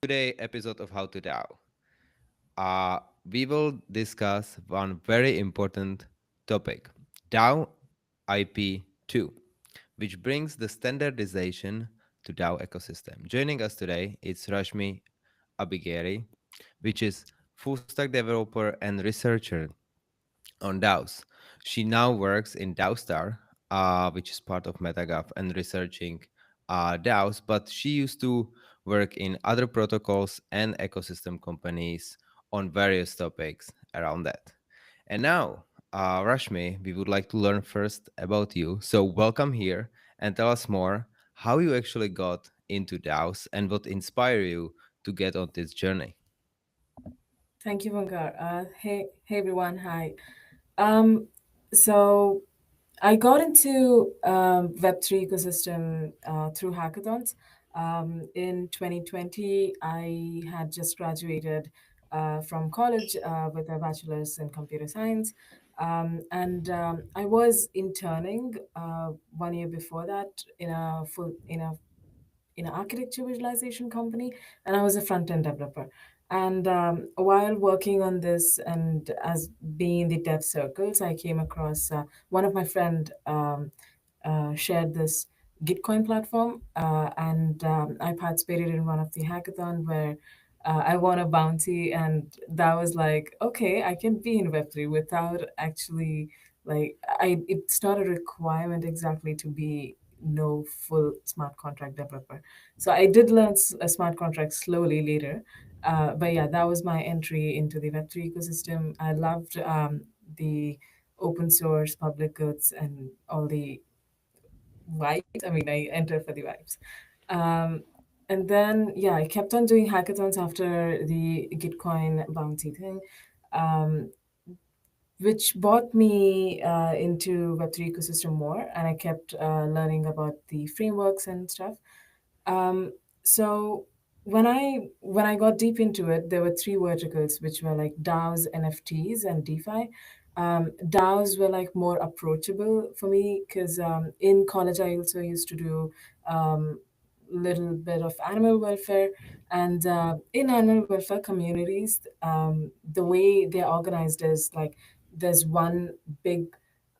today episode of How to DAO. We will discuss one very important topic, DAO IP2, which brings the standardization to DAO ecosystem. Joining us today is Rashmi Abbigeri, which is full stack developer and researcher on DAOs. She now works in DAOstar, which is part of MetaGov, and researching DAOs, but she used to work in other protocols and ecosystem companies on various topics around that. And now, Rashmi, we would like to learn first about you. So, welcome here and tell us more how you actually got into DAOs and what inspired you to get on this journey. Thank you, Vangar. Hey everyone. Hi. Um, so I got into Web3 ecosystem through hackathons. In 2020, I had just graduated from college with a bachelor's in computer science. And I was interning 1 year before that in an architecture visualization company, and I was a front end developer. And while working on this and as being in the dev circles, I came across one of my friend shared this Gitcoin platform, and I participated in one of the hackathon where I won a bounty, and that was like, okay, I can be in Web3 without actually like I. It's not a requirement exactly to be no full smart contract developer. So I did learn a smart contract slowly later. But yeah, that was my entry into the Web3 ecosystem. I loved the open source, public goods, and all the vibes. I mean, I entered for the vibes. Um, and then, yeah, I kept on doing hackathons after the Gitcoin bounty thing. Um, which brought me into Web3 ecosystem more, and I kept learning about the frameworks and stuff. Um, so when I got deep into it, there were three verticals, which were like DAOs, NFTs, and DeFi. DAOs were like more approachable for me because in college I also used to do um, little bit of animal welfare, and in animal welfare communities, the way they're organized is like there's one big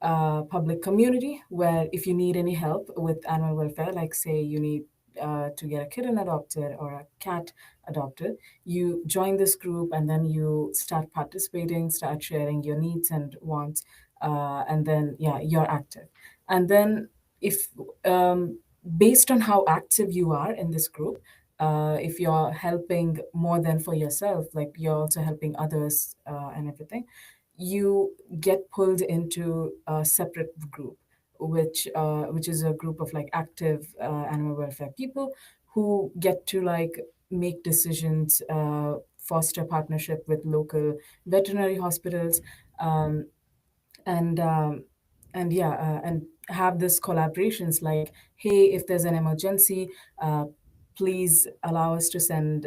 public community where if you need any help with animal welfare, like say you need to get a kitten adopted or a cat adopted, you join this group and then you start participating, start sharing your needs and wants, and then yeah, you're active. And then if um, based on how active you are in this group, if you're helping more than for yourself, like you're also helping others and everything, you get pulled into a separate group, which is a group of like active animal welfare people who get to like make decisions, foster partnership with local veterinary hospitals, um, and um, and yeah, and have this collaborations like, hey, if there's an emergency, uh, please allow us to send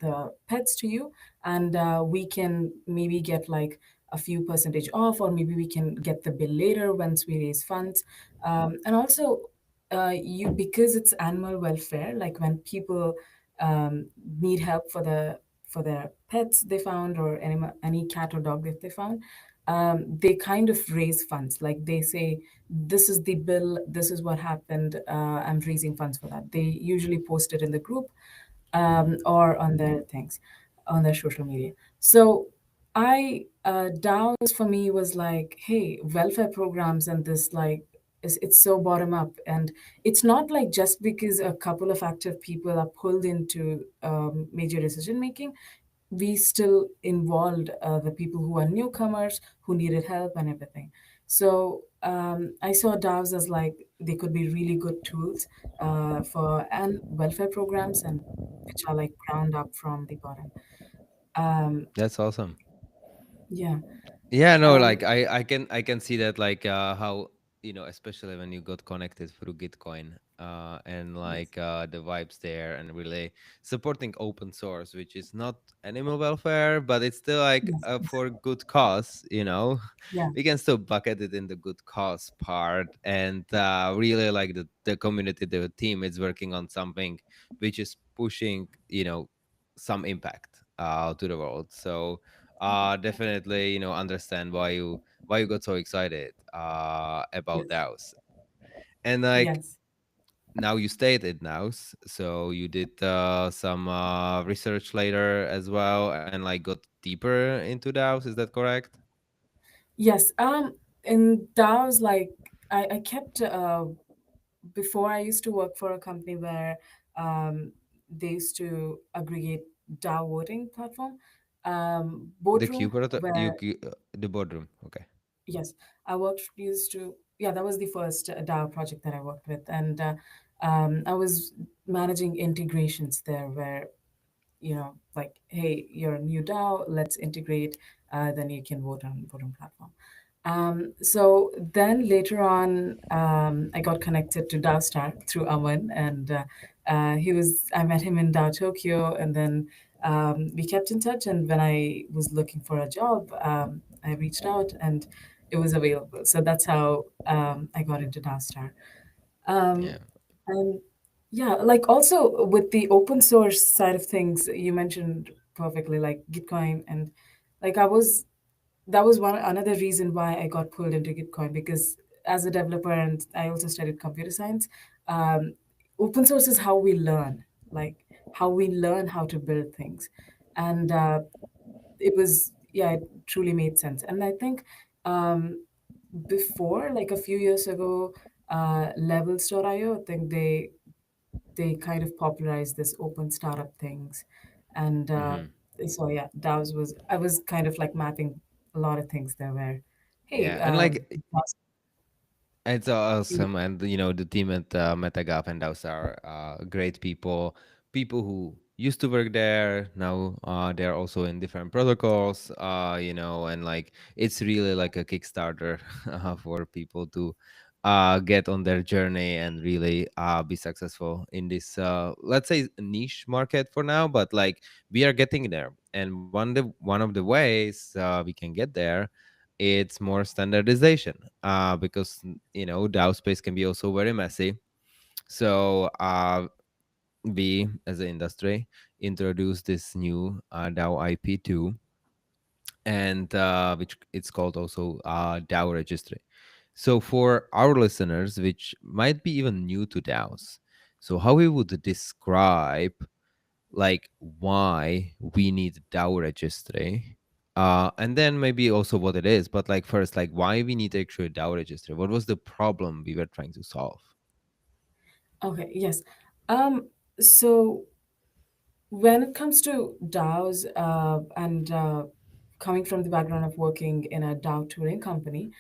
the pets to you, and we can maybe get like a few percentage off, or maybe we can get the bill later once we raise funds. And also, you because it's animal welfare, like when people um, need help for their pets they found, or any cat or dog that they found, they kind of raise funds. Like they say, this is the bill, this is what happened, I'm raising funds for that. They usually post it in the group, or on their things, on their social media. So DAOs for me was like, hey, welfare programs and this like it's so bottom up, and it's not like just because a couple of active people are pulled into major decision making. We still involved the people who are newcomers who needed help and everything. So I saw DAOs as like they could be really good tools for and welfare programs, and which are like ground up from the bottom. Um, That's awesome. yeah. Yeah, no, Um, like I can see that, like how, especially when you got connected through Gitcoin. and Yes. the vibes there, and really supporting open source, which is not animal welfare, but it's still like Yes. for good cause, you know. Yeah. We can still bucket it in the good cause part, and really like the community, the team is working on something which is pushing, some impact to the world. So definitely, understand why you got so excited about Yes. DAOs. And like Yes. now you stayed at Naus, so you did some research later as well, and like got deeper into DAOs. Is that correct? Yes. In DAOs, like I kept before I used to work for a company where they used to aggregate DAO voting platform. The Boardroom, Cube, where the boardroom. Okay. yes, I worked used to yeah, that was the first DAO project that I worked with, and I was managing integrations there, where like, hey, you're a new DAO, let's integrate, then you can vote on voting platform. So then later on, I got connected to DAOstar through Aman, and I met him in DAO Tokyo, and then we kept in touch. And when I was looking for a job, I reached out, and it was available. So that's how I got into DAOstar. Um, Yeah. and yeah, like also with the open source side of things, you mentioned perfectly, like Gitcoin, and like that was one another reason why I got pulled into Gitcoin, because as a developer, and I also studied computer science, um, open source is how we learn, like how we learn how to build things, and it was yeah, it truly made sense. And I think um, before, like a few years ago, Levels.io, I think they kind of popularized this open startup things, and Hmm. so yeah, DAOs was I was kind of like mapping a lot of things there where, hey, Yeah, and like DAOs- it's awesome, and the team at MetaGov and DAOs are great people, people who used to work there. Now they're also in different protocols, and like it's really like a Kickstarter for people to get on their journey and really be successful in this, let's say, niche market for now. But like we are getting there, and one of the ways we can get there, it's more standardization, because DAO space can be also very messy. So we as an industry introduced this new DAO IP2, and which it's called also DAO registry. So for our listeners, which might be even new to DAOs, so how we would describe like why we need DAO registry, and then maybe also what it is. But like first, like why we need actually DAO registry. What was the problem we were trying to solve? okay, yes. Um, so when it comes to DAOs, and coming from the background of working in a DAO tooling company,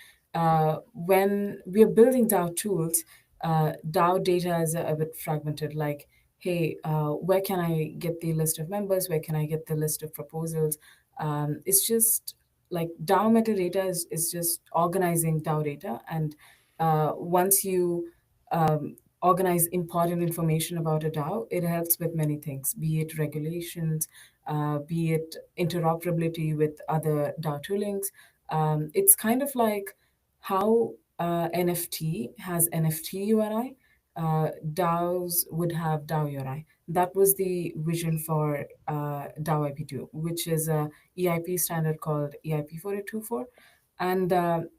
when we are building DAO tools, DAO data is a bit fragmented. Like, hey, where can I get the list of members? Where can I get the list of proposals? It's just like DAO metadata is just organizing DAO data. And once you organize important information about a DAO, it helps with many things, be it regulations, be it interoperability with other DAO toolings. It's kind of like how NFT has NFT URI. DAOs would have DAO URI. That was the vision for DAOIP2, which is a EIP standard called EIP 4824. And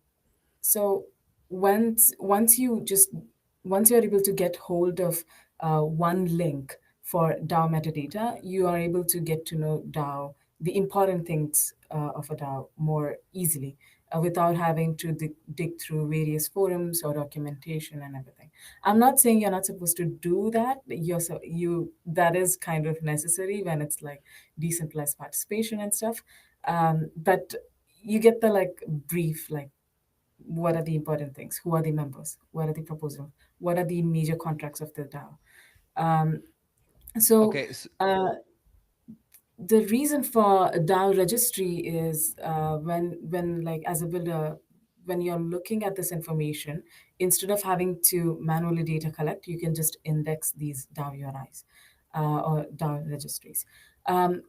so once you're able to get hold of one link for DAO metadata, you are able to get to know DAO, the important things of a DAO more easily, without having to dig through various forums or documentation and everything. I'm not saying you're not supposed to do that. That is kind of necessary when it's like decentralized participation and stuff. But you get the like brief, like what are the important things, who are the members, what are the proposals, what are the major contracts of the DAO. Um, so Okay, so, uh, the reason for a DAO registry is when like as a builder. when you're looking at this information, instead of having to manually data collect, you can just index these DAO URIs or DAO registries.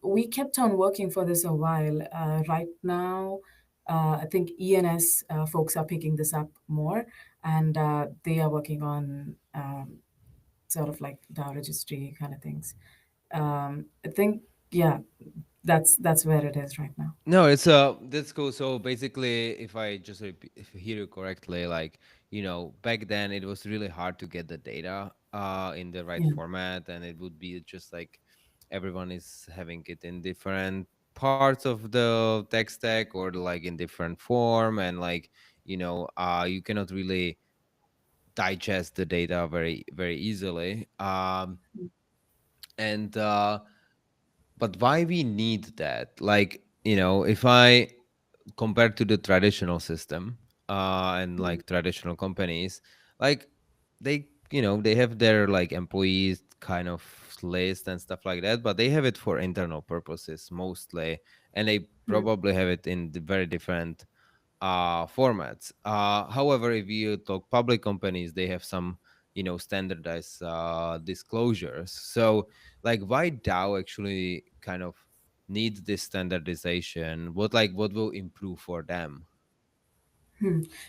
We kept on working for this a while. Right now, I think ENS folks are picking this up more, and they are working on sort of like DAO registry kind of things. I think, yeah, that's where it is right now. No, it's that's cool. So basically, if I just if I hear you correctly, like back then it was really hard to get the data in the right Yeah. format, and it would be just like everyone is having it in different parts of the tech stack or like in different form, and like you cannot really digest the data very easily. And But why we need that? Like if I compared to the traditional system and like traditional companies, like they have their like employees kind of list and stuff like that, but they have it for internal purposes mostly, and they probably have it in the very different formats. However, if you talk public companies, they have some standardized disclosures. So like why DAO actually kind of needs this standardization? What will improve for them?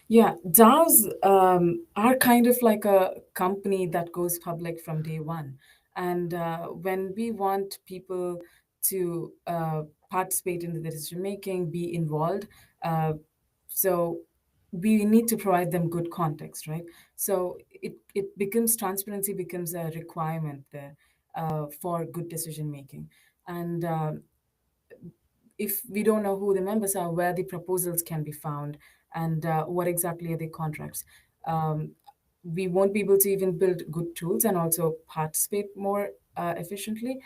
Yeah, DAOs are kind of like a company that goes public from day one. And when we want people to participate in the decision making, be involved, uh, so we need to provide them good context, right? So it becomes transparency becomes a requirement there for good decision making. And if we don't know who the members are, where the proposals can be found, and what exactly are the contracts, um, we won't be able to even build good tools and also participate more efficiently.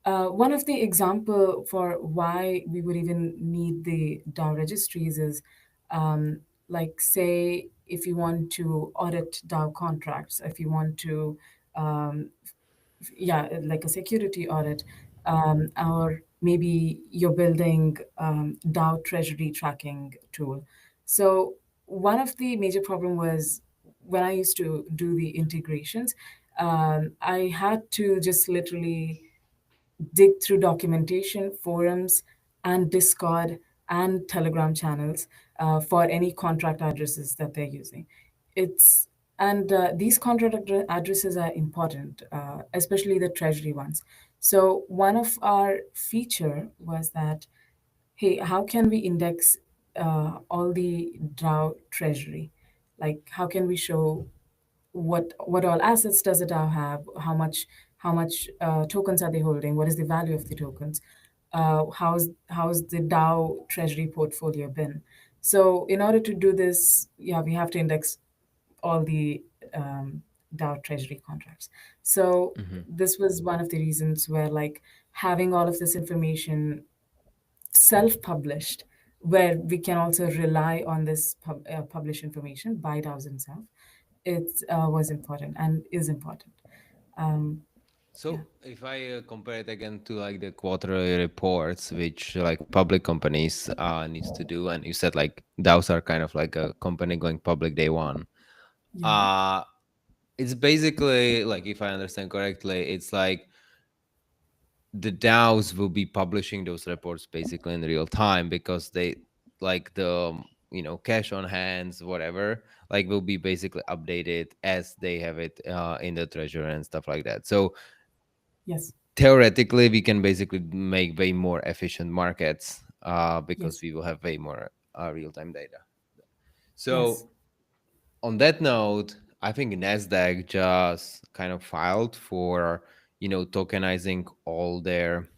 One of the example for why we would even need the DAO registries is, um, like say if you want to audit DAO contracts, if you want to um, yeah, like a security audit, or maybe you're building DAO treasury tracking tool. So one of the major problem was when I used to do the integrations, I had to just literally dig through documentation, forums, and Discord and Telegram channels for any contract addresses that they're using. It's and these contract addresses are important, especially the treasury ones. So one of our feature was that, hey, how can we index all the DAO treasury? Like, how can we show what all assets does a DAO have? How much tokens are they holding? What is the value of the tokens? How's the DAO treasury portfolio been? So in order to do this, yeah, we have to index all the DAO treasury contracts. So Hmm. this was one of the reasons where like having all of this information self-published, where we can also rely on this published information by DAOs themselves, it was important and is important. Um, yeah. So if I compare it again to like the quarterly reports, which like public companies needs to do, and you said like DAOs are kind of like a company going public day one. Yeah. Uh it's basically like, if I understand correctly, it's like the DAOs will be publishing those reports basically in real time, because they like the cash on hands, whatever, like will be basically updated as they have it in the treasury and stuff like that. So Yes. theoretically we can basically make way more efficient markets because Yes. we will have way more real-time data. Yes. So on that note, I think Nasdaq just kind of filed for tokenizing all their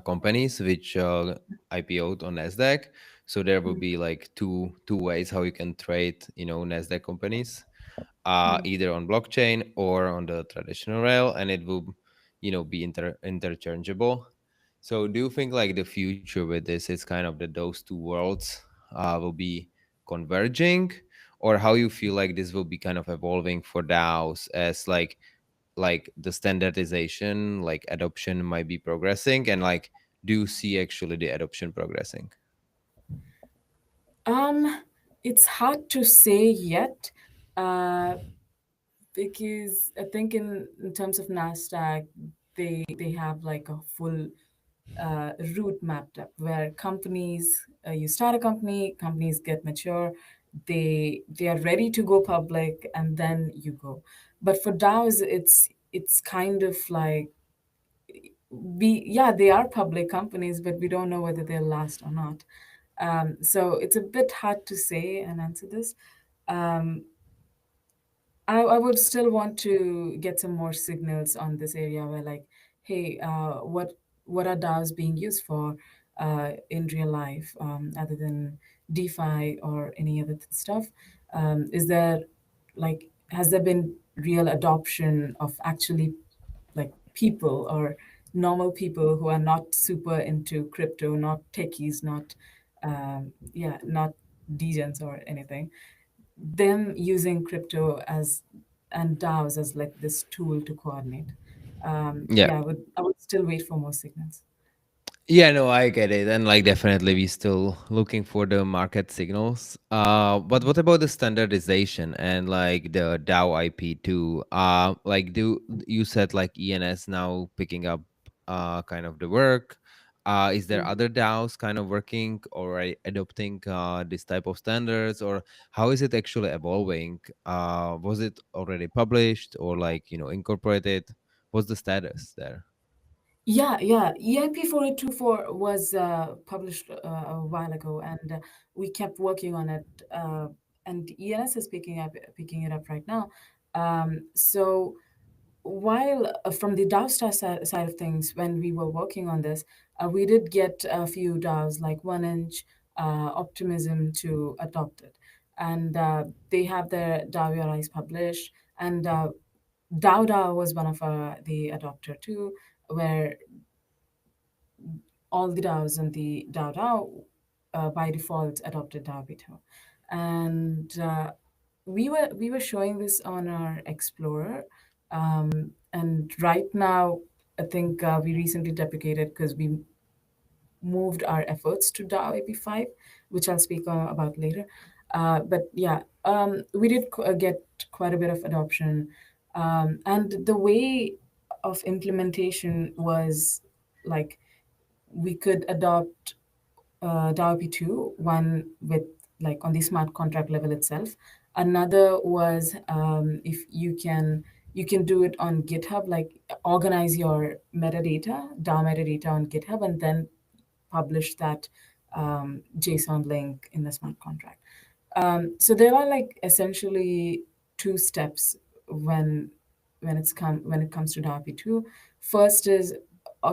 companies which IPO'd on Nasdaq. So there will be like two ways how you can trade Nasdaq companies, either on blockchain or on the traditional rail, and it will be interchangeable. So do you think like the future with this is kind of that those two worlds will be converging, or how you feel like this will be kind of evolving for DAOs, as like the standardization, like adoption might be progressing, and like do you see actually the adoption progressing? Um, It's hard to say yet, uh, because I think in terms of Nasdaq, they have like a full route mapped up where companies, you start a company, companies get mature, they are ready to go public, and then you go. But for DAOs, it's kind of like, we, yeah, they are public companies, but we don't know whether they'll last or not. So it's a bit hard to say and answer this. Um, I would still want to get some more signals on this area where, like, hey, what are DAOs being used for in real life, other than DeFi or any other stuff? Is there, like, has there been real adoption of actually, like, people or normal people who are not super into crypto, not techies, not yeah, not degens or anything, them using crypto as and DAOs as like this tool to coordinate. Yeah. Yeah, I would still wait for more signals. Yeah, no, I get it. And like definitely we still looking for the market signals. But what about the standardization and like the DAO IP2? Like do you said like ENS now picking up kind of the work. Is there Mm. other DAOs kind of working or adopting this type of standards, or how is it actually evolving? Was it already published or like, incorporated? What's the status there? Yeah, yeah. EIP 4824 was published a while ago, and we kept working on it. And ENS is picking it up right now. So while from the DAOstar side of things, when we were working on this, we did get a few DAOs like 1inch, Optimism to adopt it, and they have their DAO URIs published. And DAO was one of the adopter too, where all the DAOs and the DAO by default adopted DAOIP-2, and we were showing this on our Explorer, and right now I think we recently deprecated because we moved our efforts to DAOIP-5, which I'll speak about later. But yeah, we did get quite a bit of adoption, and the way of implementation was like we could adopt DAOP2, one with like on the smart contract level itself. Another was if you can do it on GitHub, like organize your metadata, DAO metadata on GitHub, and then publish that JSON link in the smart contract. So there are like essentially two steps when when it comes to DARP2. First is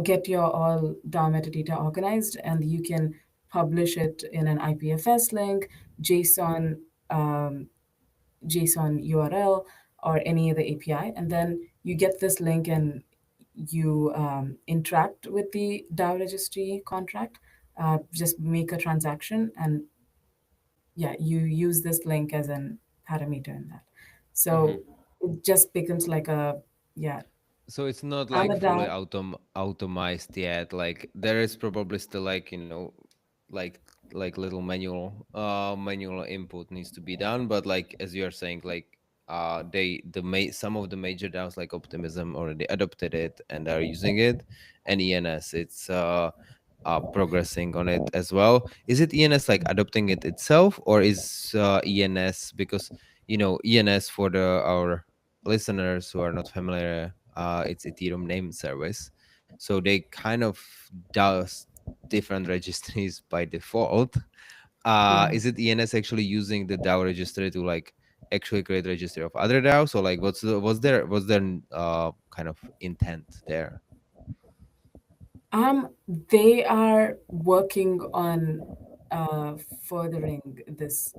get your all DAO metadata organized, and you can publish it in an IPFS link, JSON, um, JSON URL, or any other API, and then you get this link and you interact with the DAO registry contract. Just make a transaction, and yeah, you use this link as an parameter in that. So Mm-hmm. it just becomes like a, yeah, So it's not I'm like a fully DAO. automized yet. Like there is probably still like, like little manual input needs to be done. But like as you are saying, like some of the major DAOs like Optimism already adopted it and are using it, and ENS it's progressing on it as well. Is it ENS like adopting it itself, or is ENS, because ENS, for the our listeners who are not familiar, it's Ethereum name service, so they kind of does different registries by default. Yeah. Is it ENS actually using the DAO registry to like actually create registry of other DAOs? So like was there kind of intent there? Um, they are working on uh, furthering this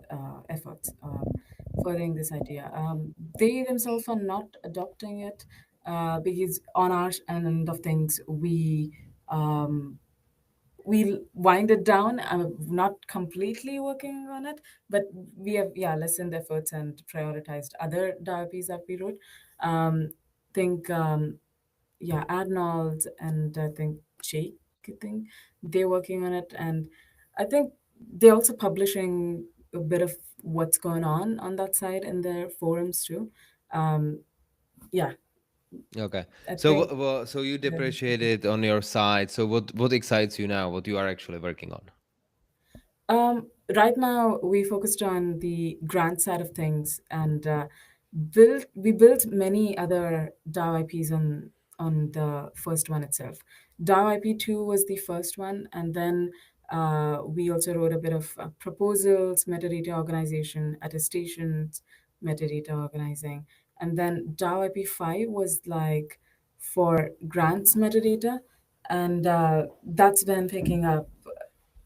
effort, furthering this idea. They themselves are not adopting it because on our end of things, um, we wind it down. I'm not completely working on it, but we have, yeah, lessened efforts and prioritized other diabetes that we wrote. Think yeah, Arnold and I think Jake, I think they're working on it, and I think they're also publishing. a bit of what's going on that side in their forums too. Um, yeah, Okay. I So, think. so you depreciated on your side. So, what excites you now? What you are actually working on? Right now, we focused on the grant side of things and we built many other DAO IPs on the first one itself. DAO IP2 was the first one, and then we also wrote a bit of proposals, metadata organization, attestations, metadata organizing, and then DAO IP5 was like for grants metadata, and that's been picking up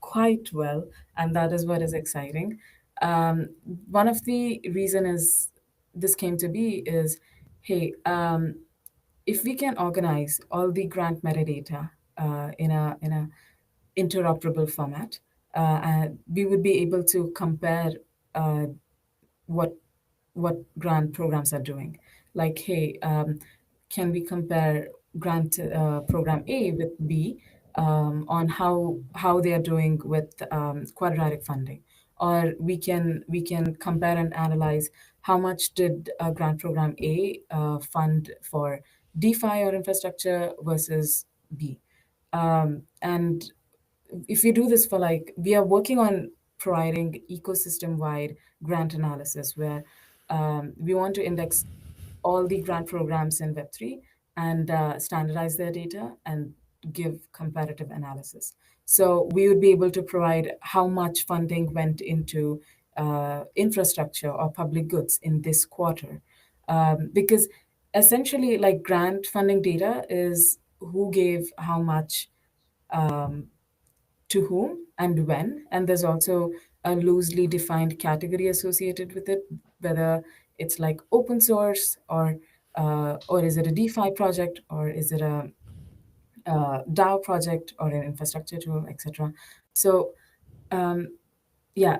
quite well, and that is what is exciting. Um, One of the reason is this came to be is, hey, if we can organize all the grant metadata in a interoperable format, and we would be able to compare uh, what what grant programs are doing. Like, hey, can we compare grant program A with B on how they are doing with quadratic funding, or we can compare and analyze how much did grant program A fund for DeFi or infrastructure versus B, and if we do this for like we are working on providing ecosystem wide grant analysis where we want to index all the grant programs in web3 and standardize their data and give comparative analysis, so we would be able to provide how much funding went into infrastructure or public goods in this quarter, because essentially like grant funding data is who gave how much to whom and when. And there's also a loosely defined category associated with it, whether it's like open source or is it a DeFi project or is it a DAO project or an infrastructure tool, etc. So um, yeah,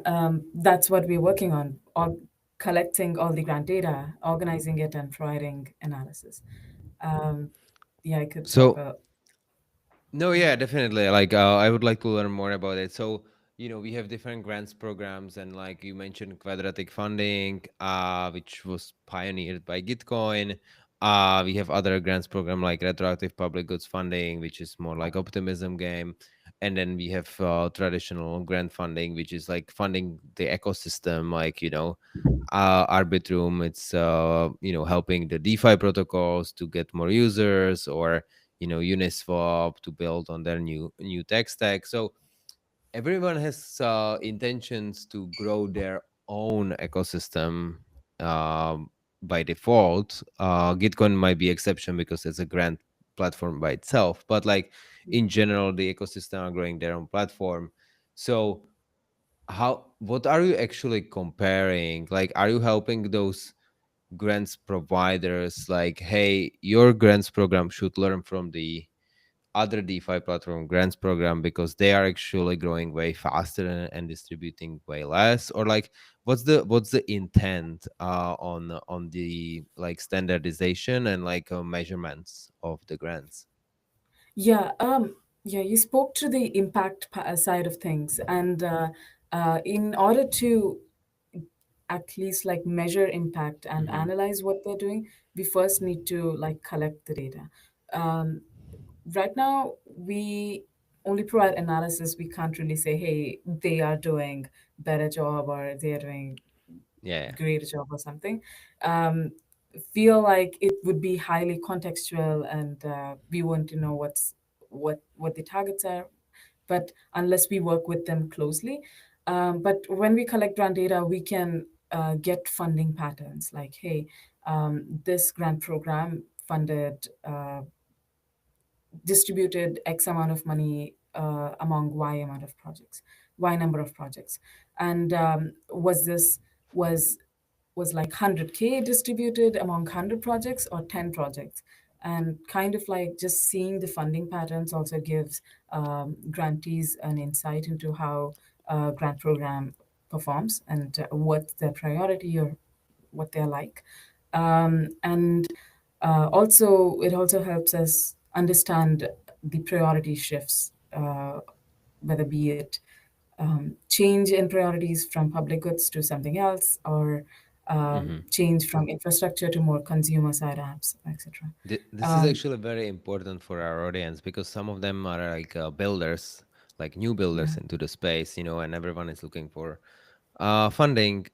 that's what we're working on, collecting all the grant data, organizing it, and providing analysis. Um, yeah, I could talk So, a. no, yeah, definitely. Like, I would like to learn more about it. So, we have different grants programs, and like you mentioned, quadratic funding, which was pioneered by Gitcoin. We have other grants program like retroactive public goods funding, which is more like optimism game, and then we have traditional grant funding, which is like funding the ecosystem, like Arbitrum. It's helping the DeFi protocols to get more users, or Uniswap to build on their new tech stack. So everyone has intentions to grow their own ecosystem um, by default. Gitcoin might be exception because it's a grant platform by itself, but like in general, the ecosystem are growing their own platform. So what are you actually comparing? Like, are you helping those grants providers, like, hey, your grants program should learn from the other DeFi platform grants program because they are actually growing way faster and distributing way less? Or like, what's the intent on the like standardization and like measurements of the grants? Yeah, yeah, you spoke to the impact side of things, and in order to at least like measure impact and Hmm. analyze what they're doing, we first need to like collect the data. Um, right now, we only provide analysis. We can't really say, hey, they are doing better job or they are doing Yeah. great job or something. Um, feel like it would be highly contextual, and we want to know what the targets are, but unless we work with them closely. But when we collect grant data, we can get funding patterns like, hey, this grant program funded distributed X amount of money among Y amount of projects, Y number of projects, and was was like 100K distributed among 100 projects or 10 projects. And kind of like just seeing the funding patterns also gives grantees an insight into how a grant program performs and what's their priority or what they're like. And also, it also helps us understand the priority shifts, whether be it change in priorities from public goods to something else, or Hmm. change from infrastructure to more consumer side apps, etc. This is actually very important for our audience because some of them are like builders, like new Yeah. builders into the space, and everyone is looking for funding.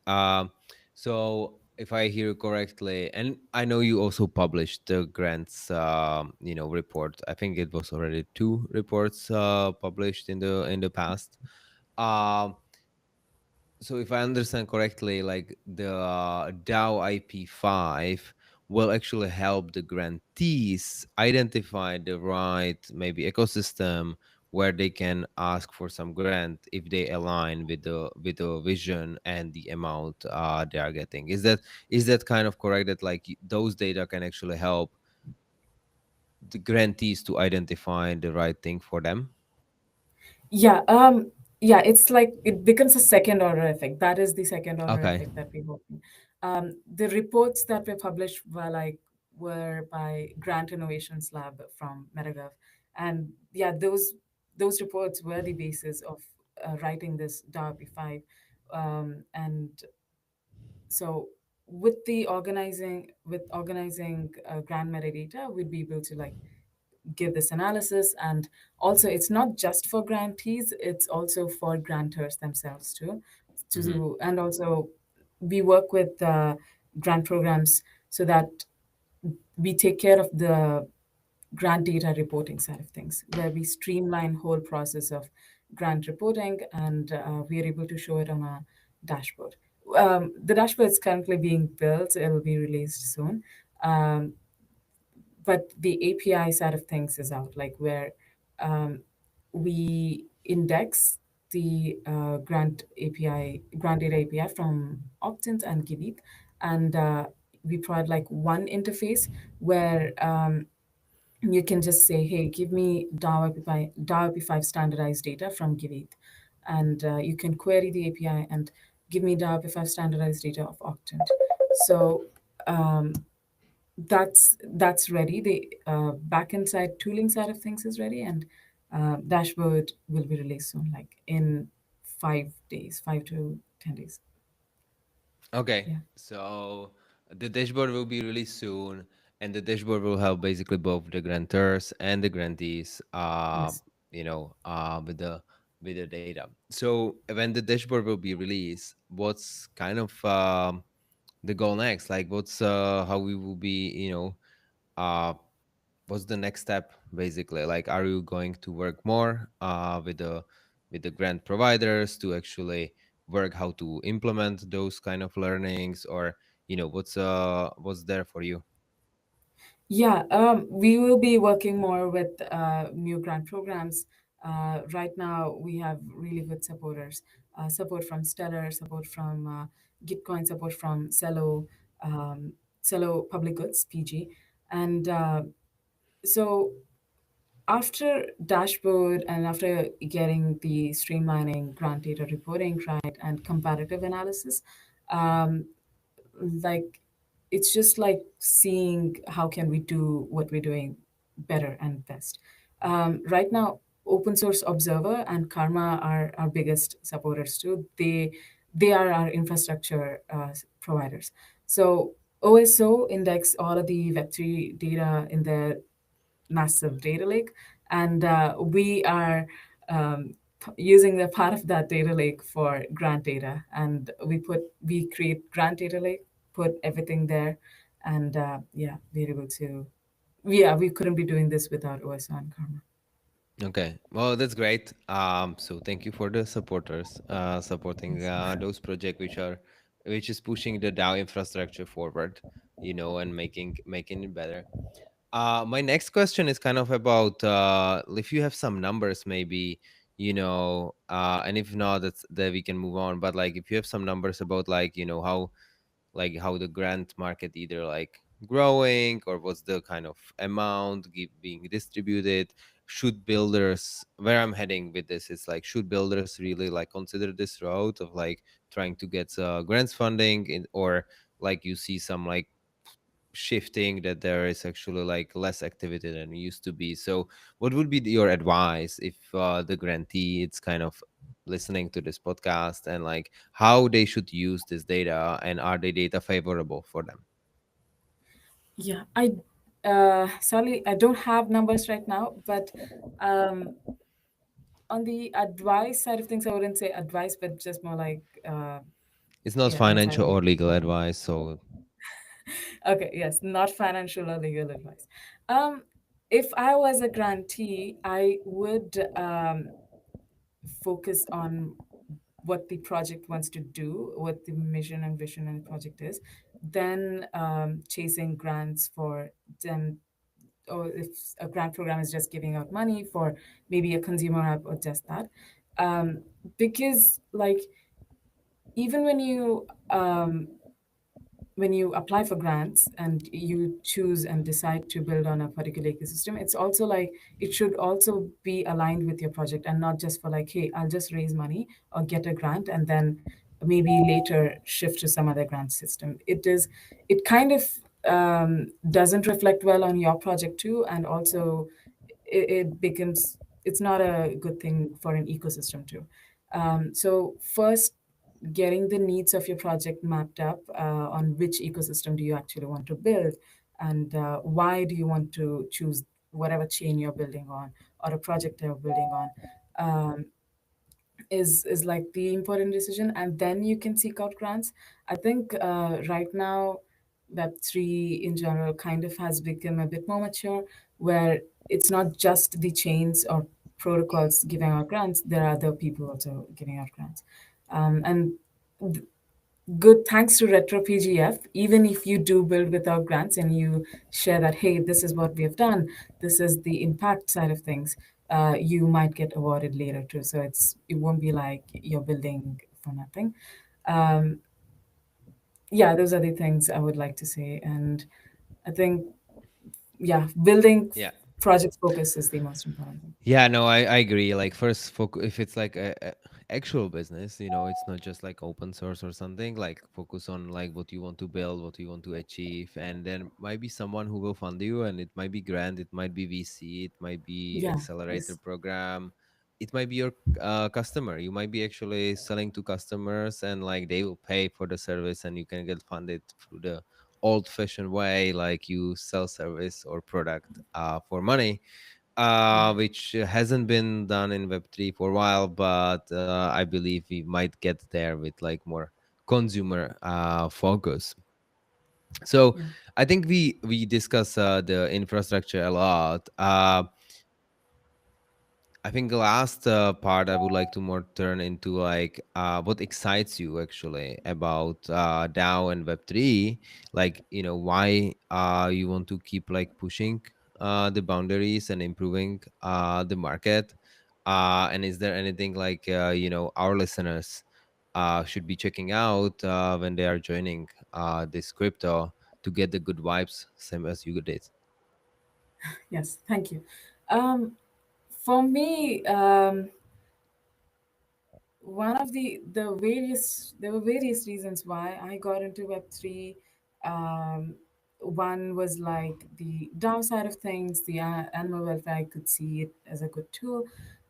So if I hear you correctly, and I know you also published the grants, report. I think it was already two reports published in the past. Um, so if I understand correctly, like the DAO IP5 will actually help the grantees identify the right maybe ecosystem where they can ask for some grant if they align with the vision and the amount they are getting. Is that kind of correct that like those data can actually help the grantees to identify the right thing for them? Yeah, yeah, it's like it becomes a second order effect. That is the second order Okay. effect that we're hoping. The reports that were published were by Grant Innovations Lab from MetaGov, and yeah, those reports were the basis of writing this DARP5, and so with organizing grant metadata, we'd be able to like give this analysis. And also, it's not just for grantees, it's also for grantors themselves too, Mm-hmm. and also we work with grant programs so that we take care of the grant data reporting side of things, where we streamline whole process of grant reporting, and we are able to show it on a dashboard. The dashboard is currently being built, it'll be released soon. um, but the API side of things is out, like where um, we index the grant data API from Optint and Givit, and we provide like one interface where you can just say, hey, give me DAOIP5 standardized data from Givit, and you can query the API and give me DAOIP5 standardized data of Optint. So um, that's ready. The backend side tooling side of things is ready, and dashboard will be released soon, like in 5 days, 5 to 10 days. Okay, Yeah. so the dashboard will be released soon, and the dashboard will help basically both the grantors and the grantees, Yes. with the data. So when the dashboard will be released, what's kind of the goal next? Like, what's how we will be, uh, what's the next step basically? Like, are you going to work more with the grant providers to actually work how to implement those kind of learnings, or what's there for you? Yeah, we will be working more with new grant programs. Right now, we have really good supporters. Support from Stellar, support from Gitcoin, support from Cello Public Goods (PG), and so after dashboard and after getting the streamlining grant data reporting right and comparative analysis, um, like it's just like seeing how can we do what we're doing better and best. Right now, open source observer and Karma are our biggest supporters too. They are our infrastructure providers. So OSO index all of the Web3 data in their massive data lake, and we are using the part of that data lake for grant data, and we create grant data lake, put everything there, and yeah, we're able to. Yeah, we couldn't be doing this without OSO and Karma. Okay, well, that's great. So thank you for the supporters supporting Yes. those projects which is pushing the DAO infrastructure forward, and making it better. My next question is kind of about if you have some numbers, maybe, and if not, that we can move on. But like, if you have some numbers about like, how the grant market either like growing, or what's the kind of amount being distributed. Should builders, where I'm heading with this is like, should builders really like consider this route of like trying to get grants funding or like you see some like shifting, that there is actually like less activity than it used to be. So what would be your advice if the grantee it's kind of listening to this podcast, and like how they should use this data, and are the data favorable for them? Yeah, sorry, I don't have numbers right now, but um, on the advice side of things, I wouldn't say advice, but just more like It's not yeah, insight. financial or legal advice, so Okay, yes, not financial or legal advice. Um, if I was a grantee, I would focus on what the project wants to do, what the mission and vision and project is, then chasing grants for them, or if a grant program is just giving out money for maybe a consumer app or just that. Um, because like even when you apply for grants and you choose and decide to build on a particular ecosystem, it's also like it should also be aligned with your project and not just for like, hey, I'll just raise money or get a grant and then maybe later shift to some other grant system. It kind of doesn't reflect well on your project too, and also it becomes, it's not a good thing for an ecosystem too. So first, getting the needs of your project mapped up on which ecosystem do you actually want to build, and why do you want to choose whatever chain you're building on or a project you're building on, is like the important decision, and then you can seek out grants. I think right now Web3 in general kind of has become a bit more mature, where it's not just the chains or protocols giving out grants, there are other people also giving out grants. And good, thanks to retro pgf, even if you do build without grants and you share that, hey, this is what we have done, this is the impact side of things, you might get awarded later too, so it won't be like you're building for nothing. um, yeah, those are the things I would like to say. And I think, yeah, building yeah. project focus is the most important thing. Yeah, no, I agree. Like first, if it's like a actual business, it's not just like open source or something. Like focus on like what you want to build, what you want to achieve, and then might be someone who will fund you, and it might be grant, it might be VC, it might be Yeah, accelerator yes, program, it might be your customer. You might be actually selling to customers, and like they will pay for the service, and you can get funded through the old-fashioned way, like you sell service or product for money, yeah, which hasn't been done in Web3 for a while, but I believe we might get there with like more consumer focus. So yeah. I think we discuss the infrastructure a lot. I think the last part I would like to more turn into like what excites you actually about DAO and Web3, like why you want to keep like pushing the boundaries and improving the market, and is there anything like our listeners should be checking out when they are joining this crypto to get the good vibes, same as you did? Yes, thank you. um, for me, one of there were various reasons why I got into Web3. Um, one was like the DAO side of things, the animal welfare. I could see it as a good tool.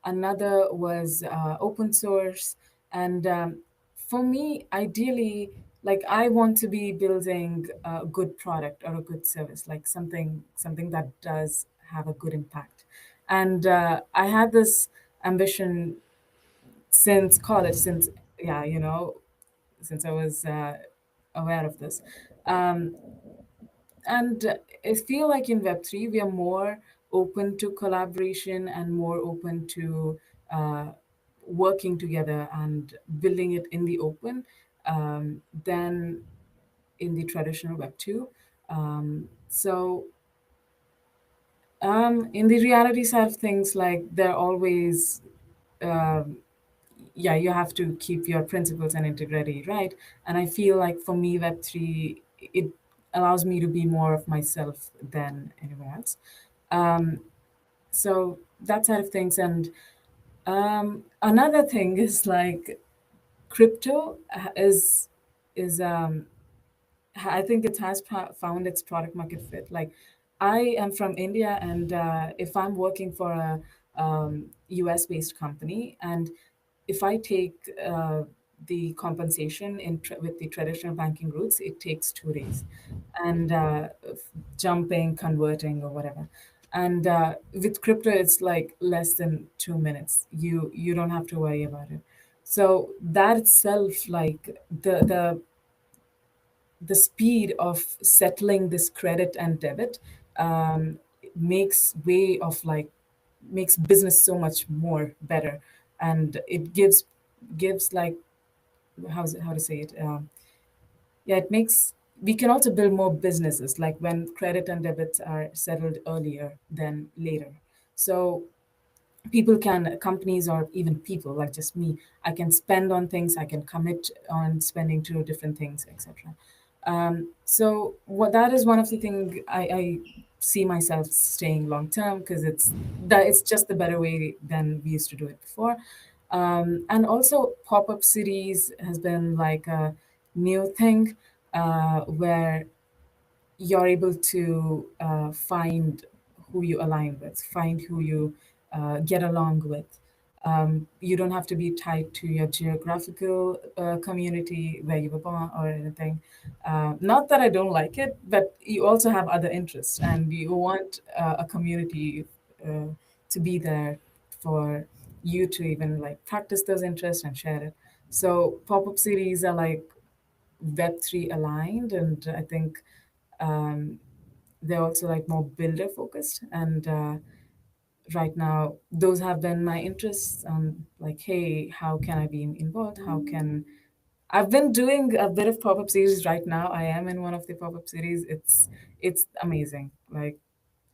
Another was open source, and for me, ideally, like I want to be building a good product or a good service, like something that does have a good impact. And I had this ambition since college, since, yeah, since I was aware of this. Um, and I feel like in Web3, we are more open to collaboration and more open to uh, working together and building it in the open, than in the traditional Web2. So, in the reality side of things, like they're always um, yeah, you have to keep your principles and integrity right. And I feel like for me, Web3, it allows me to be more of myself than anywhere else. um, so that side of things. And another thing is like crypto is I think it has found its product market fit. Like I am from India, and if I'm working for a US based company, and if I take the compensation with the traditional banking routes, it takes 2 days, and jumping, converting, or whatever. And with crypto, it's like less than 2 minutes. You don't have to worry about it. So that itself, like the speed of settling this credit and debit, um, makes way of like makes business so much more better, and it gives like how to say it, yeah, it makes we can also build more businesses like when credit and debits are settled earlier than later. So companies, or even people like just me, I can spend on things, I can commit on spending to different things, etc. So what that is one of the thing I see myself staying long term, because it's just the better way than we used to do it before. And also pop-up cities has been like a new thing, where you're able to find who you align with, find who you get along with. You don't have to be tied to your geographical community where you were born or anything. Not that I don't like it, but you also have other interests, and you want a community uh, to be there for you to even like practice those interests and share it. So pop-up cities are like Web3 aligned, and I think um, they're also like more builder focused. And right now, those have been my interests. Like, hey, how can I be involved? How can I've been doing a bit of pop up series right now. I am in one of the pop up series. It's amazing. Like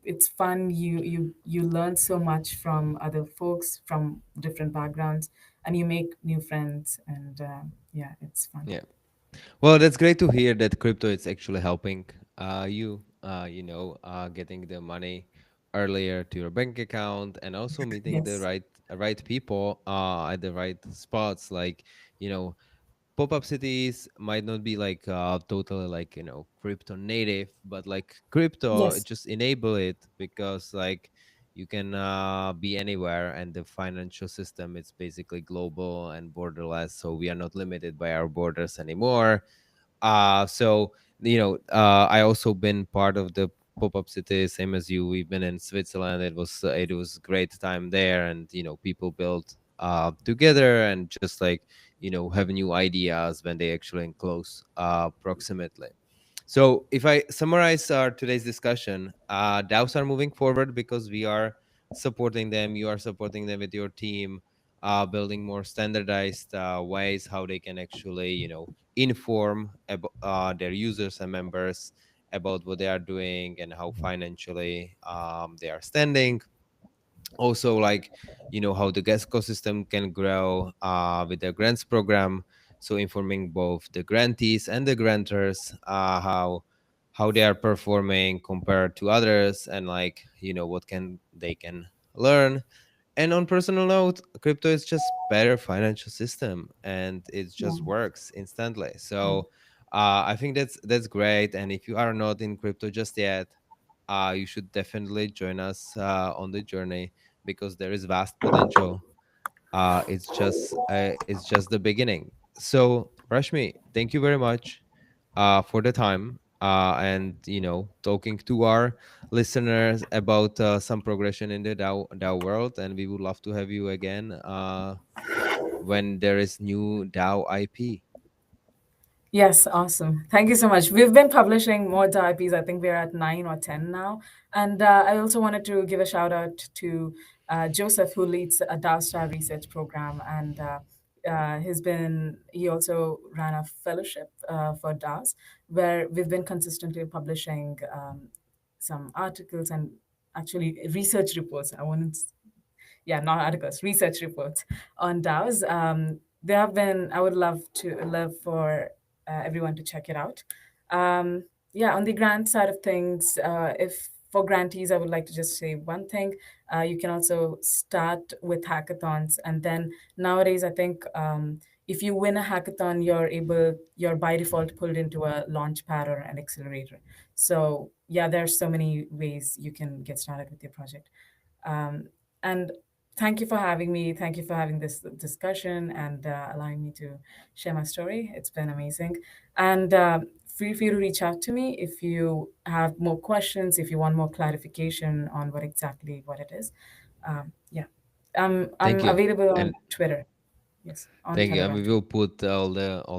it's fun. You learn so much from other folks from different backgrounds, and you make new friends. And yeah, it's fun. Yeah. Well, that's great to hear that crypto is actually helping you, getting the money earlier to your bank account, and also meeting the Yes. right people at the right spots. Like, you know, pop-up cities might not be like totally like crypto native, but like crypto Yes. just enable it, because like you can be anywhere, and the financial system is basically global and borderless, so we are not limited by our borders anymore. So I also been part of the pop-up city, same as you. We've been in Switzerland. It was great time there, and people built together, and just like have new ideas when they actually in close proximity. So if I summarize our today's discussion, DAOs are moving forward because we are supporting them. You are supporting them with your team, building more standardized ways how they can actually, inform their users and members about what they are doing and how financially they are standing. Also, like how the gas ecosystem can grow with the grants program, so informing both the grantees and the grantors how they are performing compared to others, and like what can they can learn. And on personal note, crypto is just better financial system, and it Yeah. just works instantly. Yeah. So I think that's great. And if you are not in crypto just yet, you should definitely join us on the journey, because there is vast potential. It's just the beginning. So Rashmi, thank you very much for the time, and talking to our listeners about some progression in the DAO world. And we would love to have you again when there is new DAO IP. Yes, awesome. Thank you so much. We've been publishing more IPs. I think we're at 9 or 10 now. And I also wanted to give a shout out to Joseph, who leads a DAOstar research program. And he also ran a fellowship for DAOs, where we've been consistently publishing some articles and actually research reports. Yeah, not articles, research reports on DAOs. They have been, I would love for everyone to check it out. Um, yeah, on the grant side of things, if for grantees, I would like to just say one thing. You can also start with hackathons, and then nowadays, I think if you win a hackathon, you're by default pulled into a launch pad or an accelerator. So yeah, there's so many ways you can get started with your project. Um, and Thank you for having me. Thank you for having this discussion and allowing me to share my story. It's been amazing. And feel free to reach out to me if you have more questions, if you want more clarification on what it is. Yeah, I'm Thank you. available on And Twitter. Yes, on thank you. And Telegram we too. will put all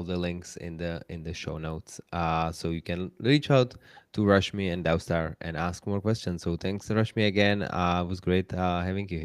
the links in the show notes. So you can reach out to Rashmi and DAOstar and ask more questions. So thanks, Rashmi, again. It was great having you here.